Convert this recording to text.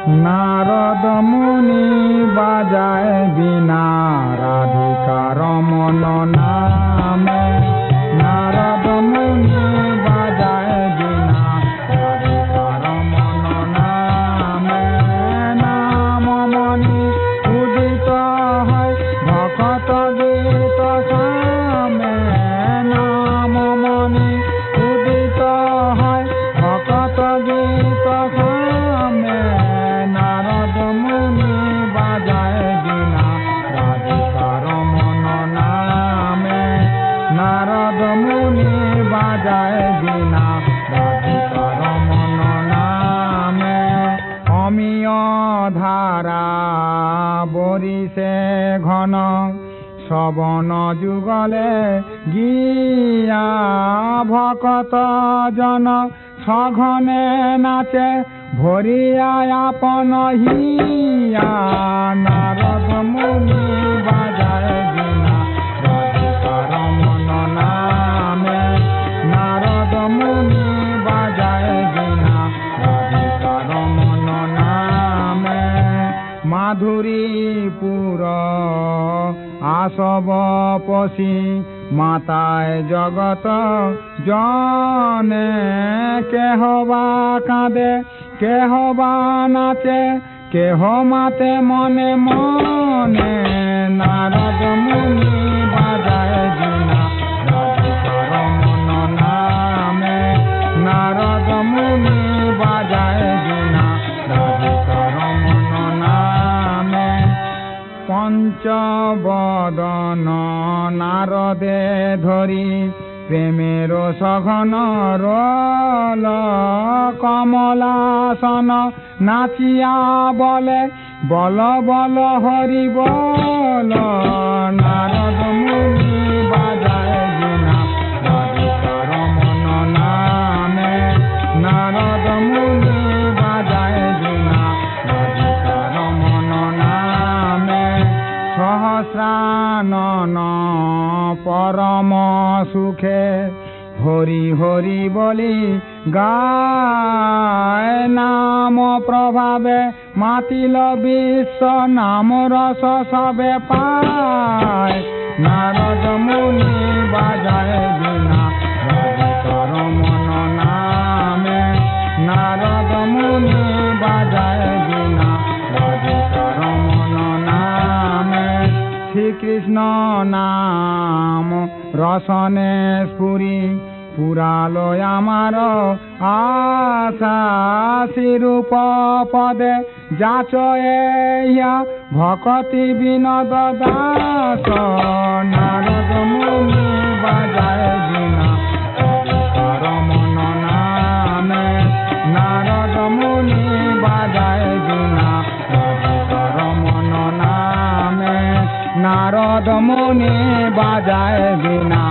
নারদ মুনি বাজায় বীণা রাধিকা রমন নামে। নারদ মুনি বাজায় বীণা রাধিকা রমন নামে। নাম মনি উদিত হয় ভকত গীত সামে। নাম মনি উদিত হয় ভকত গীত সামে। নারদ মুনি বাজায় বীণা রাধিকা রমন নামে। নারদ মুনি বাজায় বীণা রাধিকা রমন নামে। অমিয় ধারা বরিষে ঘন শ্রবণ যুগলে গিয়া ভকত জন সঘনে নাচে ভরিয়া আপন হিয়া। নারদ মুনি বাজায় বীণা রাধিকা রমন নামে। নারদ মুনি বাজায় বীণা রাধিকা রমন নামে। মাধুরীপুর আসব পশি মাতায় জগত জনে। কেহ বা কাঁদে কেহ বা নাচে কেহ মাতে মনে মনে। নারদ মুনি বাজায় বীণা রাধিকা রমন নামে। নারদ মুনি বাজায় বীণা রাধিকা রমন নামে। পঞ্চবদন নারদে ধরি প্রেমের সঘন রল কমলাসন নাচিয়া বলে বল বল হরি বল। নারদ মুনি বাজায় বীণা রাধিকা রমন নামে। নারদ মুনি বাজায় বীণা রাধিকা রমন নামে। সহস্রানন পরম সুখে হরি হরি বলি গায়। নাম প্রভাবে মাতিল বিশ্ব নাম রস সবে পায়। নারদ মুনি বাজায় বীণা রাধিকা রমন নামে। নারদ মুনি বাজায় বীণা রাধিকা রমন নামে। শ্রীকৃষ্ণ নাম রসনে স্ফুরি পুরালো আমার আশা। শ্রীরূপ পদে যাচ ইয়া ভকতি বিনোদ দাস। নারদ মুনি বাজায় বীণা রাধিকা রমন নামে। নারদ মুনি বাজায় বীণা রাধিকা রমন নামে। নারদ মুনি বাজায় বীণা।